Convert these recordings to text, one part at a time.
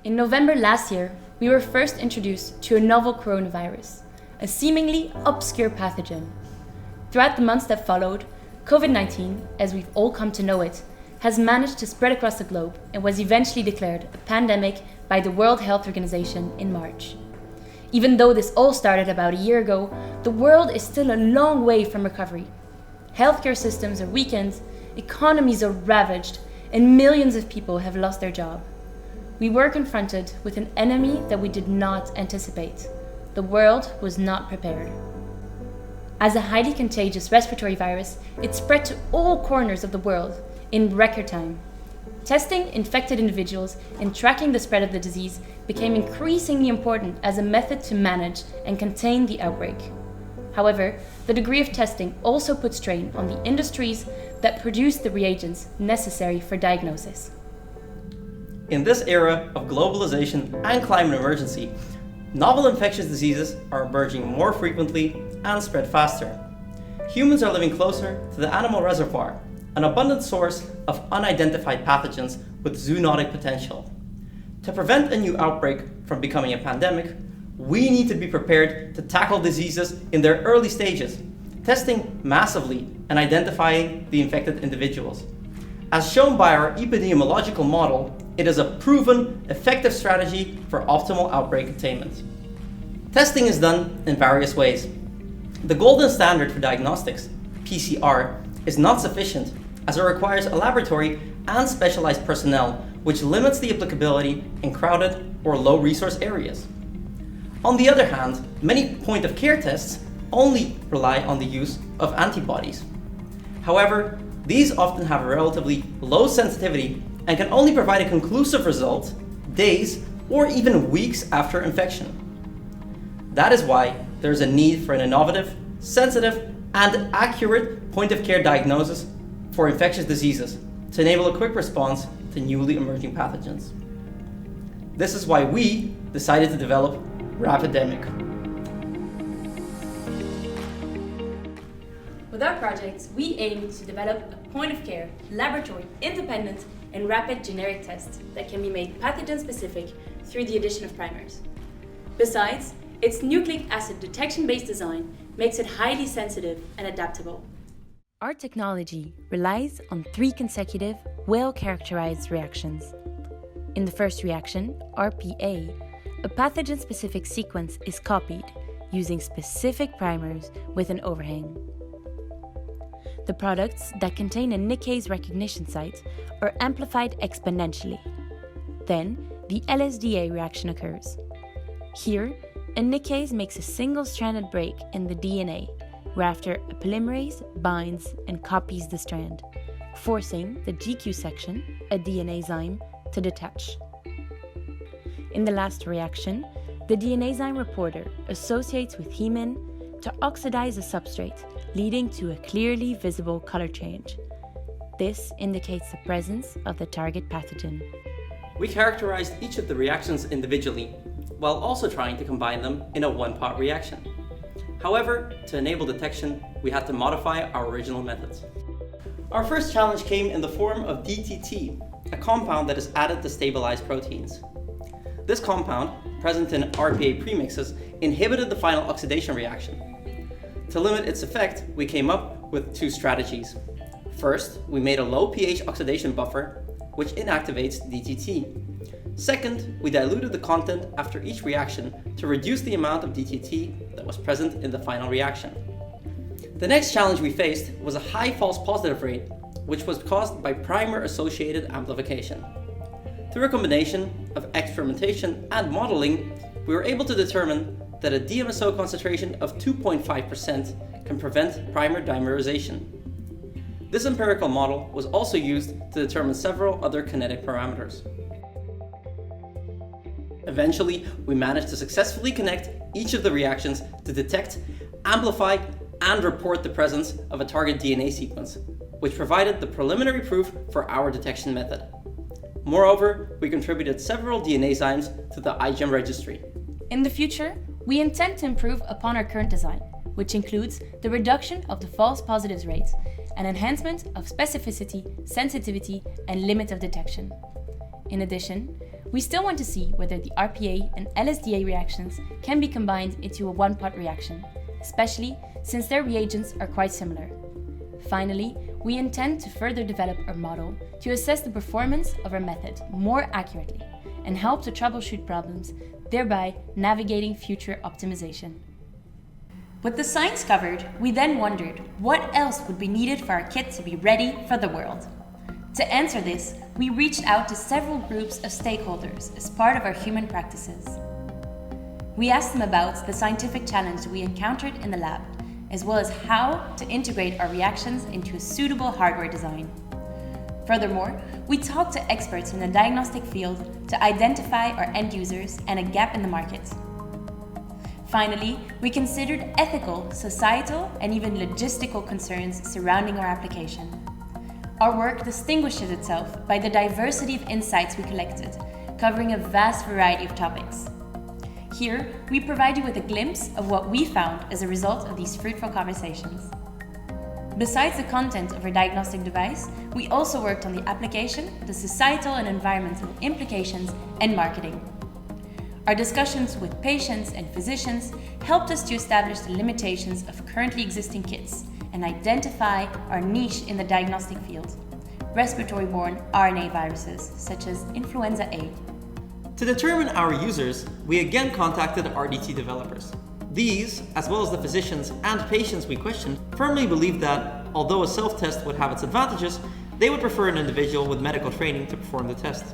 In November last year, we were first introduced to a novel coronavirus, a seemingly obscure pathogen. Throughout the months that followed, COVID-19, as we've all come to know it, has managed to spread across the globe and was eventually declared a pandemic by the World Health Organization in March. Even though this all started about a year ago, the world is still a long way from recovery. Healthcare systems are weakened, economies are ravaged, and millions of people have lost their job. We were confronted with an enemy that we did not anticipate. The world was not prepared. As a highly contagious respiratory virus, it spread to all corners of the world in record time. Testing infected individuals and tracking the spread of the disease became increasingly important as a method to manage and contain the outbreak. However, the degree of testing also put strain on the industries that produce the reagents necessary for diagnosis. In this era of globalization and climate emergency, novel infectious diseases are emerging more frequently and spread faster. Humans are living closer to the animal reservoir, an abundant source of unidentified pathogens with zoonotic potential. To prevent a new outbreak from becoming a pandemic, we need to be prepared to tackle diseases in their early stages, testing massively and identifying the infected individuals. As shown by our epidemiological model, it is a proven, effective strategy for optimal outbreak containment. Testing is done in various ways. The golden standard for diagnostics, PCR, is not sufficient as it requires a laboratory and specialized personnel, which limits the applicability in crowded or low-resource areas. On the other hand, many point-of-care tests only rely on the use of antibodies. However, these often have a relatively low sensitivity and can only provide a conclusive result days or even weeks after infection. That is why there is a need for an innovative, sensitive, and accurate point-of-care diagnosis for infectious diseases to enable a quick response to newly emerging pathogens. This is why we decided to develop Rapidemic. With our project, we aim to develop a point-of-care, laboratory-independent, and rapid generic test that can be made pathogen-specific through the addition of primers. Besides, its nucleic acid detection-based design makes it highly sensitive and adaptable. Our technology relies on 3 consecutive, well-characterized reactions. In the first reaction, RPA, a pathogen-specific sequence is copied using specific primers with an overhang. The products that contain a nickase recognition site are amplified exponentially. Then, the LSDA reaction occurs. Here, a nickase makes a single-stranded break in the DNA, whereafter a polymerase binds and copies the strand, forcing the GQ section, a DNA zyme, to detach. In the last reaction, the DNA zyme reporter associates with hemin to oxidize a substrate, leading to a clearly visible color change. This indicates the presence of the target pathogen. We characterized each of the reactions individually, while also trying to combine them in a one-pot reaction. However, to enable detection, we had to modify our original methods. Our first challenge came in the form of DTT, a compound that is added to stabilize proteins. This compound, present in RPA premixes, inhibited the final oxidation reaction. To limit its effect, we came up with 2 strategies. First, we made a low pH oxidation buffer, which inactivates DTT. Second, we diluted the content after each reaction to reduce the amount of DTT that was present in the final reaction. The next challenge we faced was a high false positive rate, which was caused by primer-associated amplification. Through a combination of experimentation and modeling, we were able to determine that a DMSO concentration of 2.5% can prevent primer dimerization. This empirical model was also used to determine several other kinetic parameters. Eventually, we managed to successfully connect each of the reactions to detect, amplify, and report the presence of a target DNA sequence, which provided the preliminary proof for our detection method. Moreover, we contributed several DNA zymes to the iGEM registry. In the future, we intend to improve upon our current design, which includes the reduction of the false positives rate and enhancement of specificity, sensitivity, and limit of detection. In addition, we still want to see whether the RPA and LSDA reactions can be combined into a one-pot reaction, especially since their reagents are quite similar. Finally, we intend to further develop our model to assess the performance of our method more accurately and help to troubleshoot problems, thereby navigating future optimization. With the science covered, we then wondered what else would be needed for our kit to be ready for the world. To answer this, we reached out to several groups of stakeholders as part of our human practices. We asked them about the scientific challenge we encountered in the lab, as well as how to integrate our reactions into a suitable hardware design. Furthermore, we talked to experts in the diagnostic field to identify our end users and a gap in the market. Finally, we considered ethical, societal, and even logistical concerns surrounding our application. Our work distinguishes itself by the diversity of insights we collected, covering a vast variety of topics. Here, we provide you with a glimpse of what we found as a result of these fruitful conversations. Besides the content of our diagnostic device, we also worked on the application, the societal and environmental implications, and marketing. Our discussions with patients and physicians helped us to establish the limitations of currently existing kits and identify our niche in the diagnostic field: respiratory-borne RNA viruses such as influenza A. To determine our users, we again contacted RDT developers. These, as well as the physicians and patients we questioned, firmly believed that, although a self-test would have its advantages, they would prefer an individual with medical training to perform the test.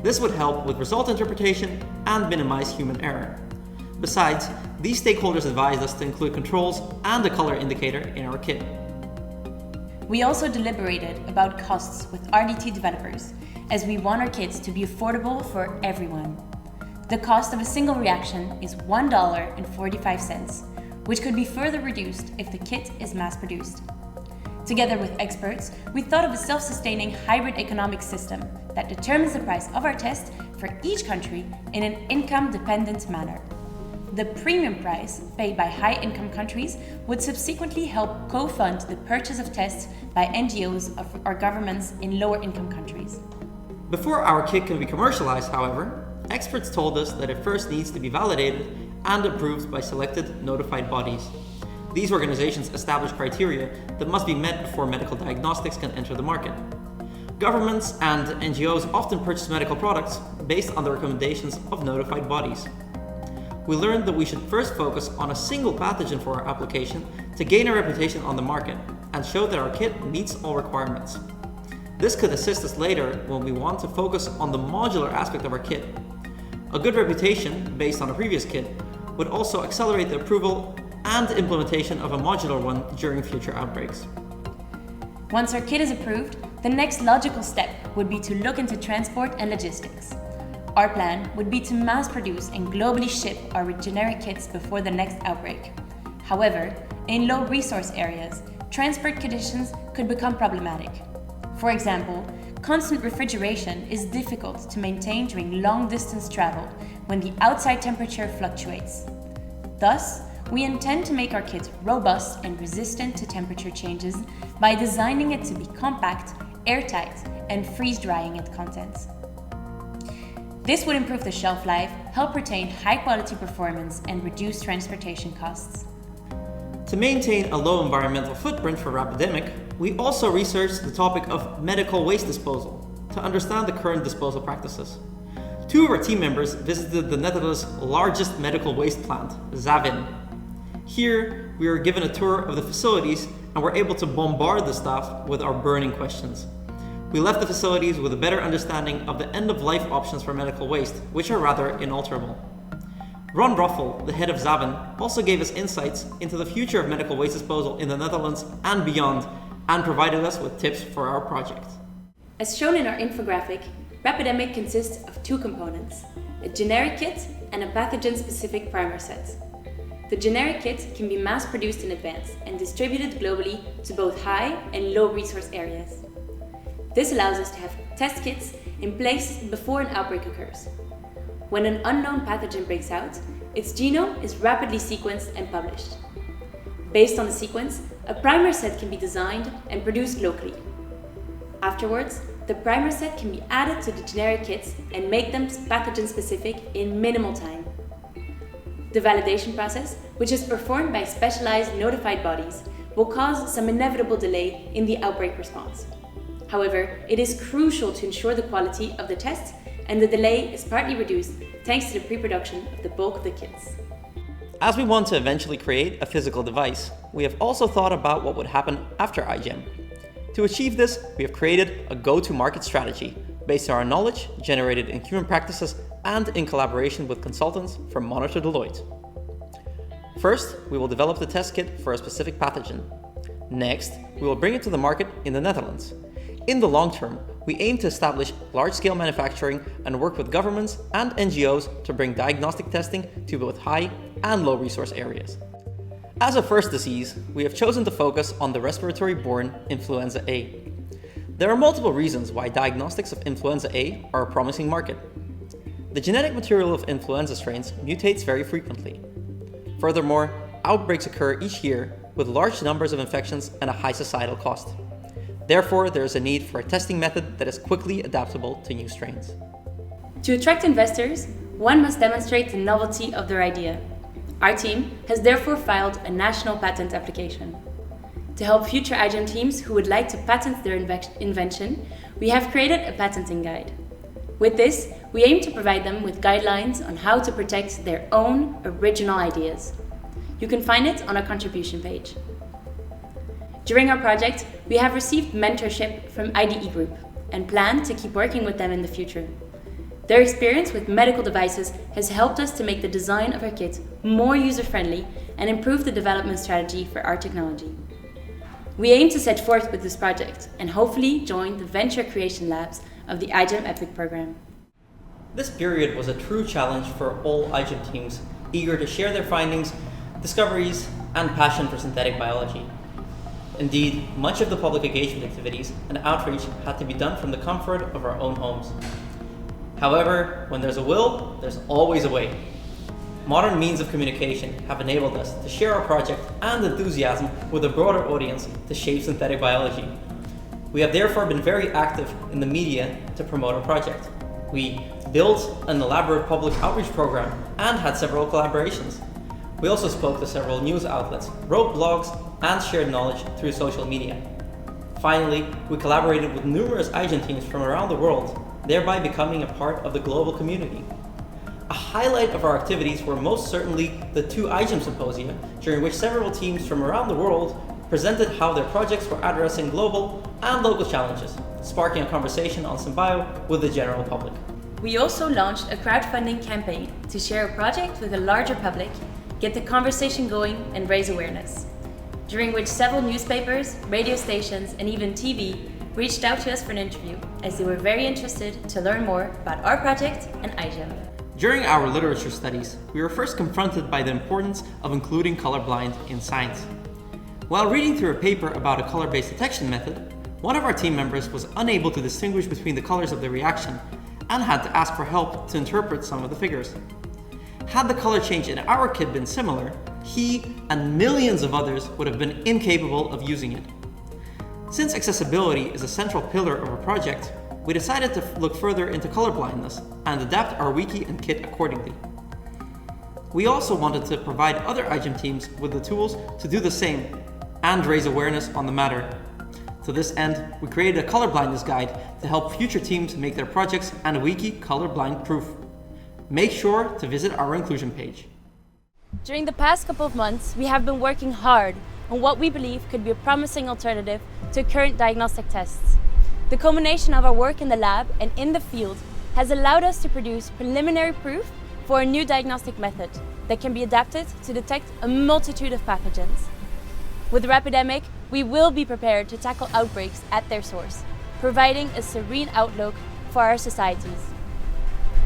This would help with result interpretation and minimize human error. Besides, these stakeholders advised us to include controls and a color indicator in our kit. We also deliberated about costs with RDT developers, as we want our kits to be affordable for everyone. The cost of a single reaction is $1.45, which could be further reduced if the kit is mass-produced. Together with experts, we thought of a self-sustaining hybrid economic system that determines the price of our test for each country in an income-dependent manner. The premium price paid by high-income countries would subsequently help co-fund the purchase of tests by NGOs or governments in lower-income countries. Before our kit can be commercialized, however, experts told us that it first needs to be validated and approved by selected notified bodies. These organizations establish criteria that must be met before medical diagnostics can enter the market. Governments and NGOs often purchase medical products based on the recommendations of notified bodies. We learned that we should first focus on a single pathogen for our application to gain a reputation on the market and show that our kit meets all requirements. This could assist us later when we want to focus on the modular aspect of our kit. A good reputation, based on a previous kit, would also accelerate the approval and implementation of a modular one during future outbreaks. Once our kit is approved, the next logical step would be to look into transport and logistics. Our plan would be to mass produce and globally ship our generic kits before the next outbreak. However, in low resource areas, transport conditions could become problematic. For example, constant refrigeration is difficult to maintain during long distance travel when the outside temperature fluctuates. Thus, we intend to make our kit robust and resistant to temperature changes by designing it to be compact, airtight, and freeze-drying its contents. This would improve the shelf life, help retain high-quality performance, and reduce transportation costs. To maintain a low environmental footprint for Rapidemic, we also researched the topic of medical waste disposal to understand the current disposal practices. Two of our team members visited the Netherlands' largest medical waste plant, Zavin. Here, we were given a tour of the facilities and were able to bombard the staff with our burning questions. We left the facilities with a better understanding of the end-of-life options for medical waste, which are rather inalterable. Ron Roffel, the head of Zavin, also gave us insights into the future of medical waste disposal in the Netherlands and beyond, and provided us with tips for our project. As shown in our infographic, Rapidemic consists of two components: a generic kit and a pathogen-specific primer set. The generic kit can be mass-produced in advance and distributed globally to both high and low resource areas. This allows us to have test kits in place before an outbreak occurs. When an unknown pathogen breaks out, its genome is rapidly sequenced and published. Based on the sequence, a primer set can be designed and produced locally. Afterwards, the primer set can be added to the generic kits and make them pathogen-specific in minimal time. The validation process, which is performed by specialized notified bodies, will cause some inevitable delay in the outbreak response. However, it is crucial to ensure the quality of the tests, and the delay is partly reduced thanks to the pre-production of the bulk of the kits. As we want to eventually create a physical device, we have also thought about what would happen after iGEM. To achieve this, we have created a go-to-market strategy based on our knowledge generated in human practices and in collaboration with consultants from Monitor Deloitte. First, we will develop the test kit for a specific pathogen. Next, we will bring it to the market in the Netherlands. In the long term, we aim to establish large-scale manufacturing and work with governments and NGOs to bring diagnostic testing to both high and low resource areas. As a first disease, we have chosen to focus on the respiratory-borne influenza A. There are multiple reasons why diagnostics of influenza A are a promising market. The genetic material of influenza strains mutates very frequently. Furthermore, outbreaks occur each year with large numbers of infections and a high societal cost. Therefore, there is a need for a testing method that is quickly adaptable to new strains. To attract investors, one must demonstrate the novelty of their idea. Our team has therefore filed a national patent application. To help future iGEM teams who would like to patent their invention, we have created a patenting guide. With this, we aim to provide them with guidelines on how to protect their own original ideas. You can find it on our contribution page. During our project, we have received mentorship from IDE Group and plan to keep working with them in the future. Their experience with medical devices has helped us to make the design of our kit more user-friendly and improve the development strategy for our technology. We aim to set forth with this project and hopefully join the venture creation labs of the iGEM EPIC program. This period was a true challenge for all iGEM teams, eager to share their findings, discoveries, and passion for synthetic biology. Indeed, much of the public engagement activities and outreach had to be done from the comfort of our own homes. However, when there's a will, there's always a way. Modern means of communication have enabled us to share our project and enthusiasm with a broader audience to shape synthetic biology. We have therefore been very active in the media to promote our project. We built an elaborate public outreach program and had several collaborations. We also spoke to several news outlets, wrote blogs, and shared knowledge through social media. Finally, we collaborated with numerous iGEM teams from around the world, thereby becoming a part of the global community. A highlight of our activities were most certainly the 2 iGEM symposia, during which several teams from around the world presented how their projects were addressing global and local challenges, sparking a conversation on SynBio with the general public. We also launched a crowdfunding campaign to share a project with a larger public, get the conversation going, and raise awareness, during which several newspapers, radio stations, and even TV reached out to us for an interview, as they were very interested to learn more about our project and iGEM. During our literature studies, we were first confronted by the importance of including colorblind in science. While reading through a paper about a color-based detection method, one of our team members was unable to distinguish between the colors of the reaction and had to ask for help to interpret some of the figures. Had the color change in our kit been similar, he and millions of others would have been incapable of using it. Since accessibility is a central pillar of our project, we decided to look further into colorblindness and adapt our wiki and kit accordingly. We also wanted to provide other iGEM teams with the tools to do the same and raise awareness on the matter. To this end, we created a colorblindness guide to help future teams make their projects and wiki colorblind proof. Make sure to visit our inclusion page. During the past couple of months, we have been working hard on what we believe could be a promising alternative to current diagnostic tests. The combination of our work in the lab and in the field has allowed us to produce preliminary proof for a new diagnostic method that can be adapted to detect a multitude of pathogens. With Rapidemic, we will be prepared to tackle outbreaks at their source, providing a serene outlook for our societies.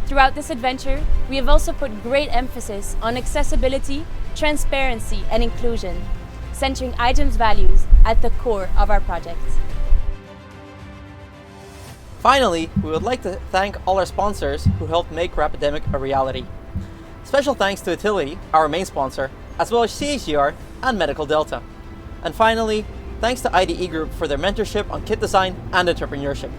Throughout this adventure, we have also put great emphasis on accessibility, transparency, and inclusion, centering iGEM's values at the core of our project. Finally, we would like to thank all our sponsors who helped make Rapidemic a reality. Special thanks to Utility, our main sponsor, as well as CHGR and Medical Delta. And finally, thanks to IDE Group for their mentorship on kit design and entrepreneurship.